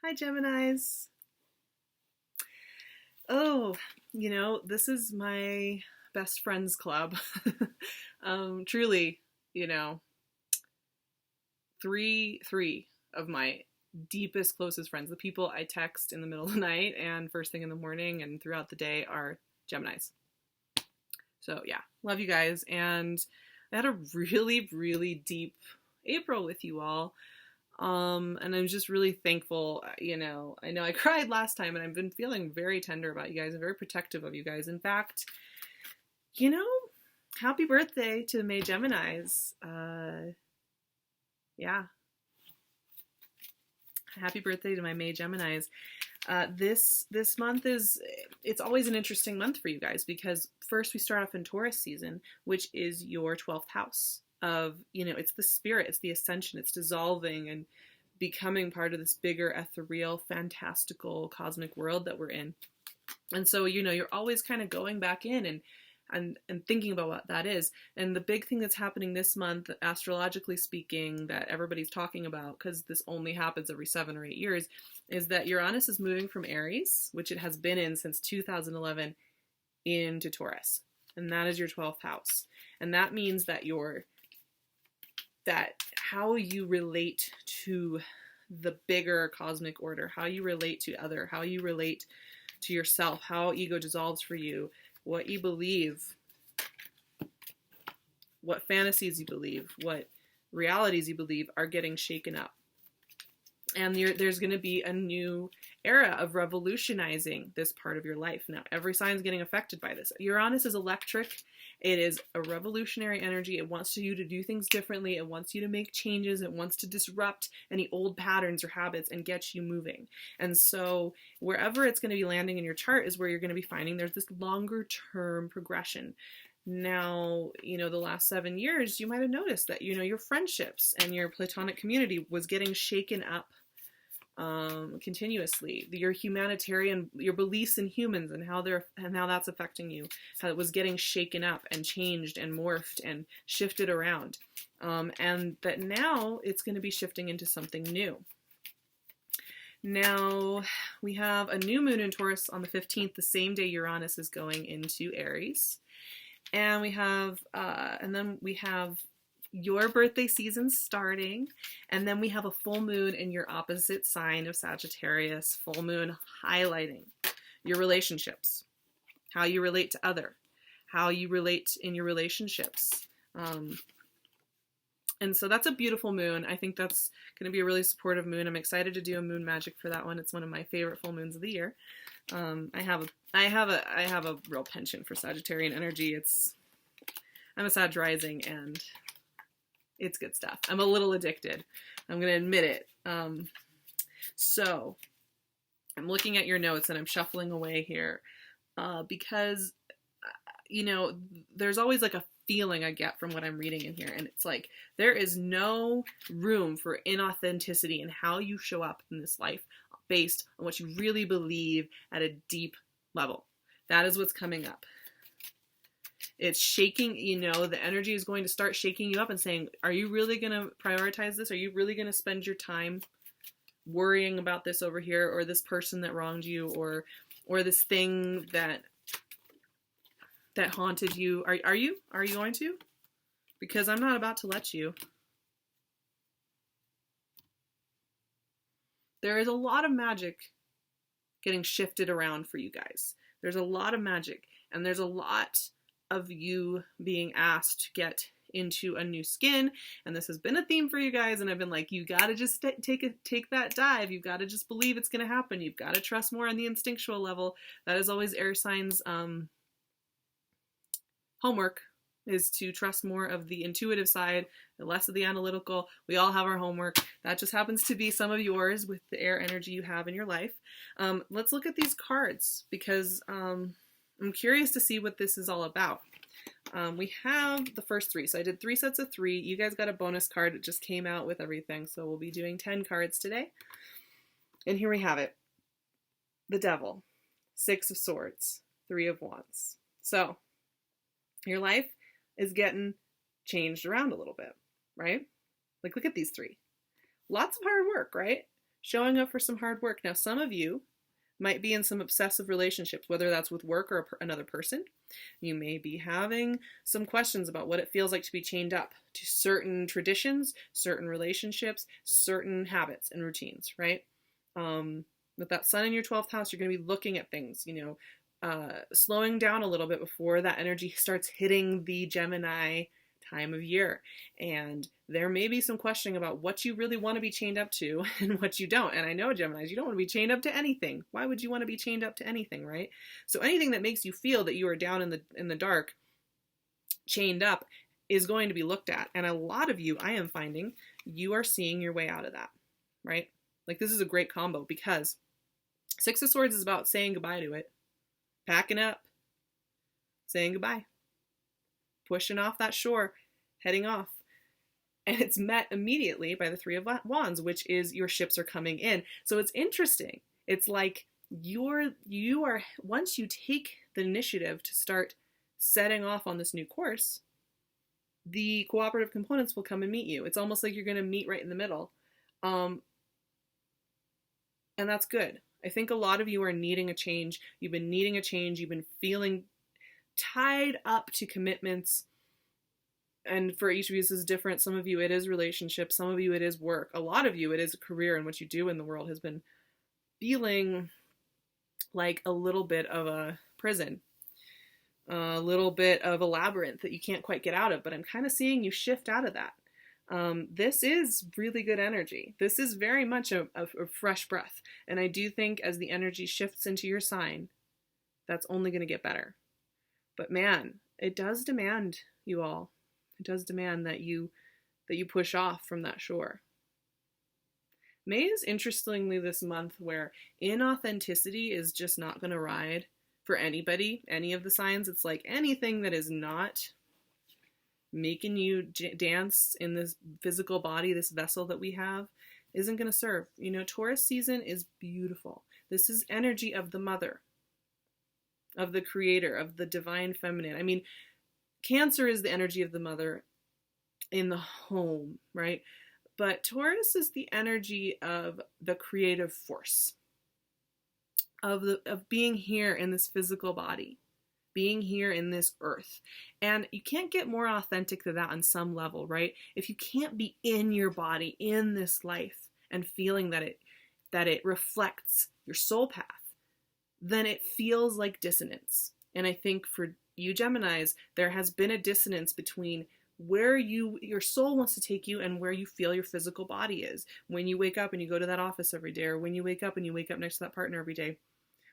Hi, Geminis. Oh, this is my best friends club. Truly, you know, three of my deepest, closest friends, the people I text in the middle of the night and first thing in the morning and throughout the day are Geminis. So yeah, love you guys. And I had a really, really deep April with you all. And I'm just really thankful. I know I cried last time and I've been feeling very tender about you guys and very protective of you guys. In fact, you know, happy birthday to May Geminis. Yeah, happy birthday to my May Geminis. This month it's always an interesting month for you guys because first we start off in Taurus season, which is your 12th house of, it's the spirit, it's the ascension, it's dissolving and becoming part of this bigger ethereal, fantastical, cosmic world that we're in. And so, you're always kind of going back in and thinking about what that is. And the big thing that's happening this month, astrologically speaking, that everybody's talking about, because this only happens every 7 or 8 years, is that Uranus is moving from Aries, which it has been in since 2011, into Taurus. And that is your 12th house. And that means that how you relate to the bigger cosmic order, how you relate to other, how you relate to yourself, how ego dissolves for you, what you believe, what fantasies you believe, what realities you believe are getting shaken up. And there's going to be a new era of revolutionizing this part of your life. Now, every sign is getting affected by this. Uranus is electric. It is a revolutionary energy. It wants you to do things differently. It wants you to make changes. It wants to disrupt any old patterns or habits and get you moving. And so wherever it's going to be landing in your chart is where you're going to be finding there's this longer term progression. Now, the last 7 years, you might have noticed that, your friendships and your platonic community was getting shaken up continuously. Your humanitarian, your beliefs in humans and how that's affecting you, how it was getting shaken up and changed and morphed and shifted around. And that now it's going to be shifting into something new. Now we have a new moon in Taurus on the 15th, the same day Uranus is going into Aries. And then we have your birthday season starting, and then we have a full moon in your opposite sign of Sagittarius, full moon highlighting your relationships, how you relate to other, how you relate in your relationships. And so that's a beautiful moon. I think that's going to be a really supportive moon. I'm excited to do a moon magic for that one. It's one of my favorite full moons of the year. I have a real penchant for Sagittarian energy. I'm a Sag rising and it's good stuff. I'm a little addicted. I'm going to admit it. So I'm looking at your notes and I'm shuffling away here because, there's always like a feeling I get from what I'm reading in here. And it's like, there is no room for inauthenticity in how you show up in this life based on what you really believe at a deep level. That is what's coming up. It's shaking, the energy is going to start shaking you up and saying, are you really going to prioritize this? Are you really going to spend your time worrying about this over here, or this person that wronged you, or this thing that haunted you? Are you going to? Because I'm not about to let you. There is a lot of magic getting shifted around for you guys. There's a lot of magic, and there's a lot of you being asked to get into a new skin, and this has been a theme for you guys, and I've been like, you gotta just take that dive. You've got to just believe it's gonna happen. You've got to trust more on the instinctual level. That is always air signs homework, is to trust more of the intuitive side, less of the analytical. We all have our homework. That just happens to be some of yours with the air energy you have in your life. Let's look at these cards because I'm curious to see what this is all about. We have the first 3. So I did 3 sets of 3. You guys got a bonus card. It just came out with everything. So we'll be doing 10 cards today. And here we have it. The Devil, 6 of Swords, 3 of Wands. So your life is getting changed around a little bit, right? Like, look at these 3. Lots of hard work, right? showing up for some hard work. Now, some of you might be in some obsessive relationships, whether that's with work or another person. You may be having some questions about what it feels like to be chained up to certain traditions, certain relationships, certain habits and routines, right? With that sun in your 12th house, you're going to be looking at things, slowing down a little bit before that energy starts hitting the Gemini time of year. And there may be some questioning about what you really want to be chained up to and what you don't. And I know, Geminis, you don't want to be chained up to anything. Why would you want to be chained up to anything, right? So anything that makes you feel that you are down in the dark, chained up, is going to be looked at. And a lot of you, I am finding, you are seeing your way out of that, right? Like, this is a great combo because Six of Swords is about saying goodbye to it, packing up, saying goodbye, pushing off that shore, heading off. And it's met immediately by the Three of Wands, which is your ships are coming in. So it's interesting. It's like you are, once you take the initiative to start setting off on this new course, the cooperative components will come and meet you. It's almost like you're going to meet right in the middle. And that's good. I think a lot of you are needing a change. You've been needing a change. You've been feeling tied up to commitments. And for each of you, this is different. Some of you, it is relationships. Some of you, it is work. A lot of you, it is a career, and what you do in the world has been feeling like a little bit of a prison, a little bit of a labyrinth that you can't quite get out of. But I'm kind of seeing you shift out of that. This is really good energy. This is very much a fresh breath. And I do think as the energy shifts into your sign, that's only going to get better. But man, it does demand, you all. It does demand that you push off from that shore. May is interestingly this month where inauthenticity is just not going to ride for anybody, any of the signs. It's like anything that is not making you dance in this physical body, this vessel that we have, isn't going to serve. Taurus season is beautiful. This is energy of the mother, of the creator, of the divine feminine. I mean, Cancer is the energy of the mother in the home, right? But Taurus is the energy of the creative force, of being here in this physical body, being here in this earth. And you can't get more authentic than that on some level, right? If you can't be in your body, in this life, and feeling that it reflects your soul path, then it feels like dissonance. And I think for you Geminis, there has been a dissonance between where your soul wants to take you and where you feel your physical body is. When you wake up and you go to that office every day, or when you wake up and you wake up next to that partner every day,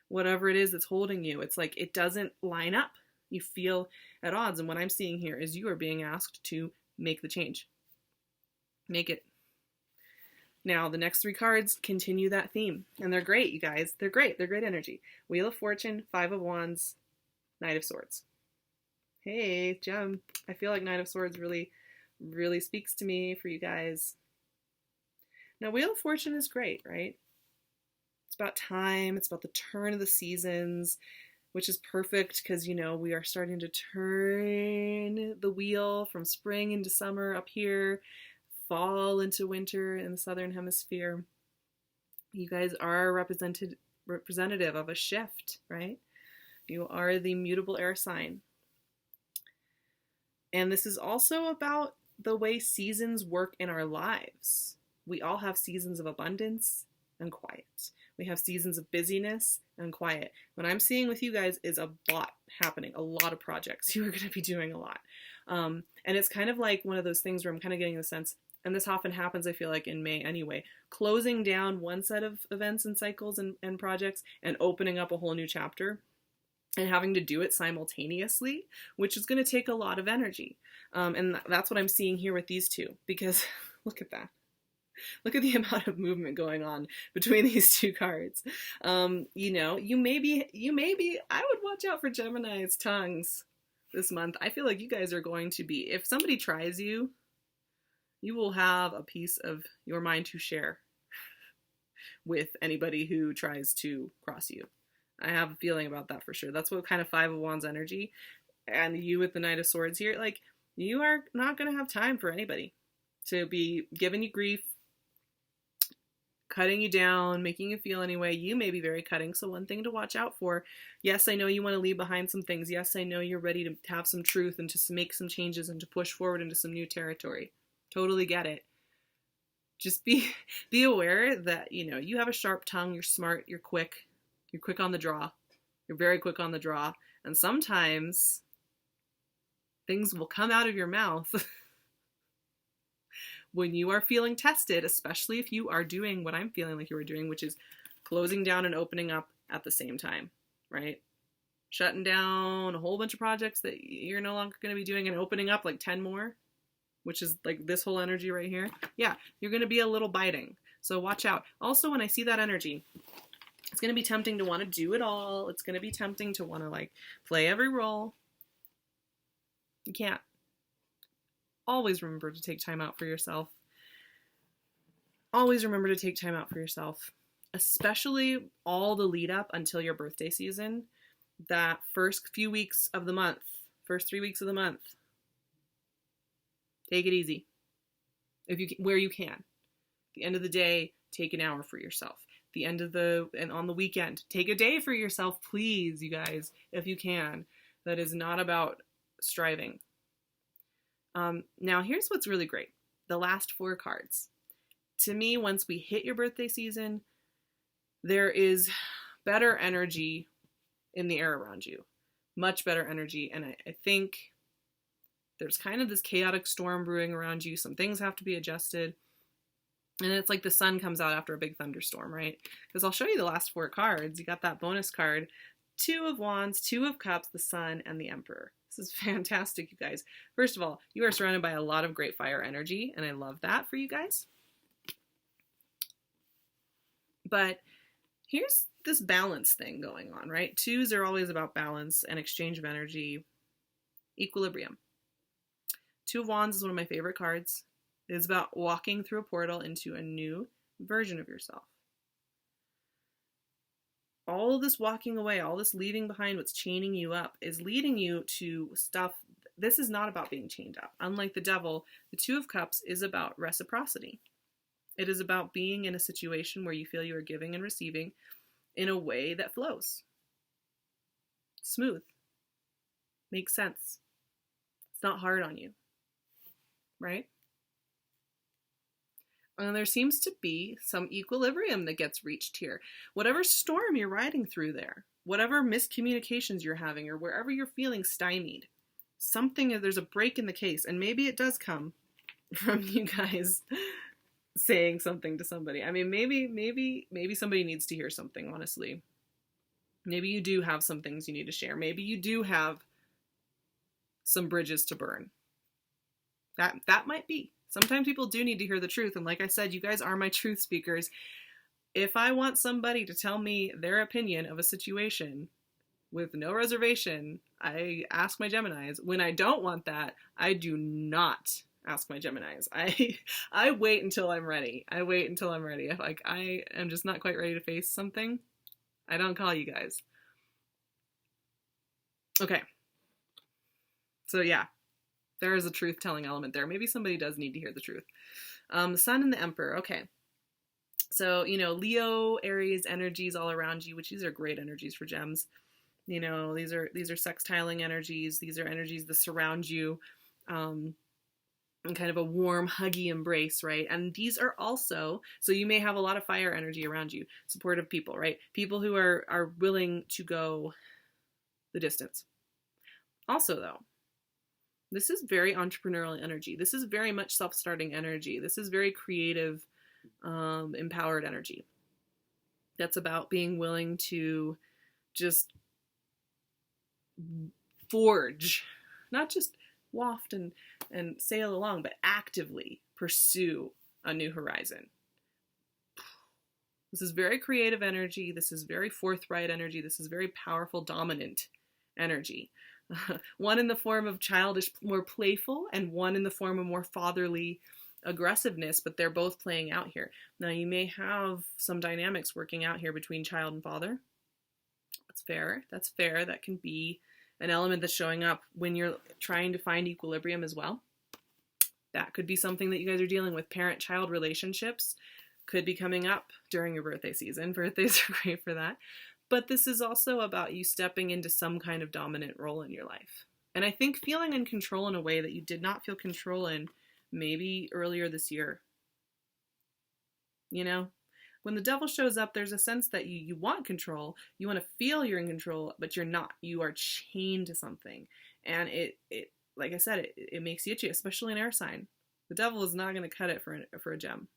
whatever it is that's holding you, it's like it doesn't line up. You feel at odds. And what I'm seeing here is you are being asked to make the change. Make it. Now, the next three cards continue that theme. And they're great, you guys. They're great. They're great energy. Wheel of Fortune, Five of Wands, Knight of Swords. Hey, Gem. I feel like Knight of Swords really, really speaks to me for you guys. Now, Wheel of Fortune is great, right? It's about time. It's about the turn of the seasons, which is perfect because, we are starting to turn the wheel from spring into summer up here, fall into winter in the southern hemisphere. You guys are representative of a shift, right? You are the mutable air sign. And this is also about the way seasons work in our lives. We all have seasons of abundance and quiet. We have seasons of busyness and quiet. What I'm seeing with you guys is a lot happening, a lot of projects. You are going to be doing a lot. And it's kind of like one of those things where I'm kind of getting the sense, and this often happens, I feel like, in May anyway, closing down one set of events and cycles and projects and opening up a whole new chapter. And having to do it simultaneously, which is going to take a lot of energy. And that's what I'm seeing here with these two, because look at that. Look at the amount of movement going on between these two cards. You may be, I would watch out for Gemini's tongues this month. I feel like you guys are going to be, if somebody tries you, you will have a piece of your mind to share with anybody who tries to cross you. I have a feeling about that for sure. That's what kind of Five of Wands energy. And you with the Knight of Swords here, like, you are not going to have time for anybody to be giving you grief, cutting you down, making you feel anyway. You may be very cutting, so one thing to watch out for. Yes, I know you want to leave behind some things. Yes, I know you're ready to have some truth and to make some changes and to push forward into some new territory. Totally get it. Just be aware that, you know, you have a sharp tongue, you're smart, you're quick on the draw. You're very quick on the draw. And sometimes things will come out of your mouth when you are feeling tested, especially if you are doing what I'm feeling like you are doing, which is closing down and opening up at the same time, right? Shutting down a whole bunch of projects that you're no longer going to be doing and opening up like 10 more, which is like this whole energy right here. Yeah, you're going to be a little biting. So watch out. Also, when I see that energy, it's going to be tempting to want to do it all. It's going to be tempting to want to like play every role. You can't. Always remember to take time out for yourself. Always remember to take time out for yourself, especially all the lead up until your birthday season. That first few weeks of the month, first 3 weeks of the month, take it easy. If you where you can. At the end of the day, take an hour for yourself. And on the weekend, take a day for yourself, please, you guys, if you can. That is not about striving. Now, here's what's really great. The last 4 cards. To me, once we hit your birthday season, there is better energy in the air around you. Much better energy. And I think there's kind of this chaotic storm brewing around you. Some things have to be adjusted. And it's like the sun comes out after a big thunderstorm, right? Because I'll show you the last 4 cards. You got that bonus card. 2 of Wands, 2 of Cups, the Sun, and the Emperor. This is fantastic, you guys. First of all, you are surrounded by a lot of great fire energy, and I love that for you guys. But here's this balance thing going on, right? 2s are always about balance and exchange of energy, equilibrium. 2 of Wands is one of my favorite cards. It is about walking through a portal into a new version of yourself. All this walking away, all this leaving behind what's chaining you up is leading you to stuff. This is not about being chained up. Unlike the Devil, the 2 of Cups is about reciprocity. It is about being in a situation where you feel you are giving and receiving in a way that flows. Smooth. Makes sense. It's not hard on you. Right? And there seems to be some equilibrium that gets reached here. Whatever storm you're riding through there, whatever miscommunications you're having, or wherever you're feeling stymied, there's a break in the case. And maybe it does come from you guys saying something to somebody. I mean, maybe somebody needs to hear something, honestly. Maybe you do have some things you need to share. Maybe you do have some bridges to burn. That might be. Sometimes people do need to hear the truth. And like I said, you guys are my truth speakers. If I want somebody to tell me their opinion of a situation with no reservation, I ask my Geminis. When I don't want that, I do not ask my Geminis. I wait until I'm ready. If I am just not quite ready to face something, I don't call you guys. Okay. So yeah. There is a truth-telling element there. Maybe somebody does need to hear the truth. The Sun and the Emperor. Okay. So, Leo, Aries energies all around you, which these are great energies for gems. These are sextiling energies. These are energies that surround you in kind of a warm, huggy embrace, right? And these are also, so you may have a lot of fire energy around you, supportive people, right? People who are willing to go the distance. Also, though, this is very entrepreneurial energy. This is very much self-starting energy. This is very creative, empowered energy. That's about being willing to just forge, not just waft and sail along, but actively pursue a new horizon. This is very creative energy. This is very forthright energy. This is very powerful, dominant energy. One in the form of childish, more playful, and one in the form of more fatherly aggressiveness, but they're both playing out here. Now, you may have some dynamics working out here between child and father. That's fair. That can be an element that's showing up when you're trying to find equilibrium as well. That could be something that you guys are dealing with. Parent-child relationships could be coming up during your birthday season. Birthdays are great for that. But this is also about you stepping into some kind of dominant role in your life. And I think feeling in control in a way that you did not feel control in maybe earlier this year. You know, when the devil shows up, there's a sense that you want control, you want to feel you're in control, but you're not. You are chained to something. And it like I said, it makes you itchy, especially an air sign. The devil is not going to cut it for a gem.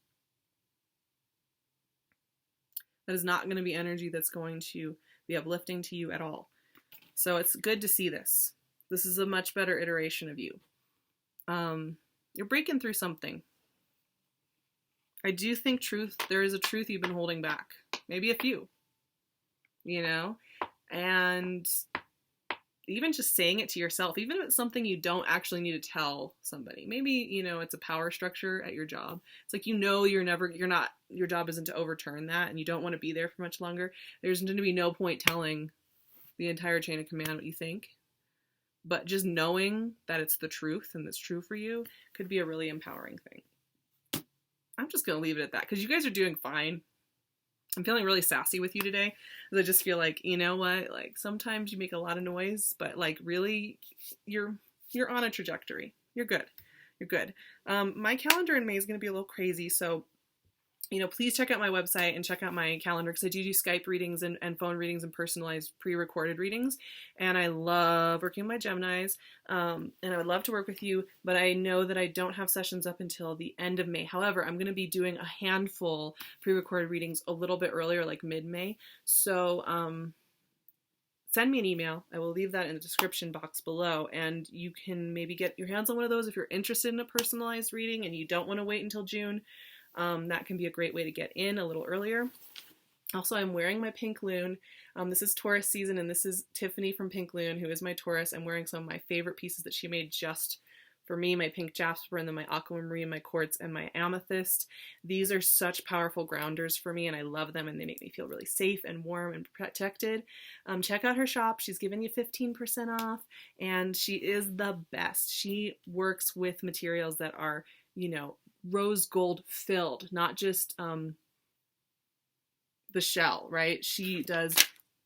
That is not going to be energy that's going to be uplifting to you at all. So it's good to see this. This is a much better iteration of you. You're breaking through something. I do think there is a truth you've been holding back. Maybe a few. You know? And even just saying it to yourself, even if it's something you don't actually need to tell somebody. Maybe, you know, it's a power structure at your job. It's like, you know, your job isn't to overturn that, and you don't want to be there for much longer. There's going to be no point telling the entire chain of command what you think. But just knowing that it's the truth and it's true for you could be a really empowering thing. I'm just going to leave it at that because you guys are doing fine. I'm feeling really sassy with you today. I just feel like, you know what, like sometimes you make a lot of noise, but like really you're on a trajectory. You're good. You're good. My calendar in May is going to be a little crazy. So, you know, please check out my website and check out my calendar because I do Skype readings and phone readings and personalized pre-recorded readings. And I love working with my Geminis. And I would love to work with you, but I know that I don't have sessions up until the end of May. However, I'm going to be doing a handful pre-recorded readings a little bit earlier, like mid-May. So send me an email. I will leave that in the description box below, and you can maybe get your hands on one of those if you're interested in a personalized reading and you don't want to wait until June. That can be a great way to get in a little earlier. Also, I'm wearing my PinkLune. This is Taurus season, and this is Tiffany from PinkLune, who is my Taurus. I'm wearing some of my favorite pieces that she made just for me, my pink jasper, and then my aquamarine, my quartz, and my amethyst. These are such powerful grounders for me, and I love them, and they make me feel really safe and warm and protected. Check out her shop. She's giving you 15% off, and she is the best. She works with materials that are, you know, rose gold filled, not just the shell, right? She does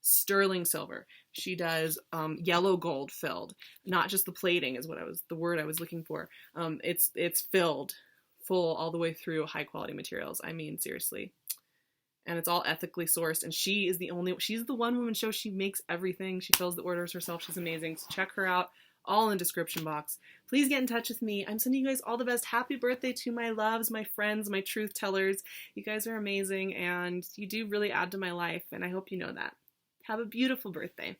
sterling silver. She does yellow gold filled, not just the plating is the word I was looking for. It's filled full all the way through high quality materials. I mean, seriously. And it's all ethically sourced. And she's the one woman show. She makes everything. She fills the orders herself. She's amazing. So check her out. All in the description box. Please get in touch with me. I'm sending you guys all the best. Happy birthday to my loves, my friends, my truth tellers. You guys are amazing and you do really add to my life, and I hope you know that. Have a beautiful birthday.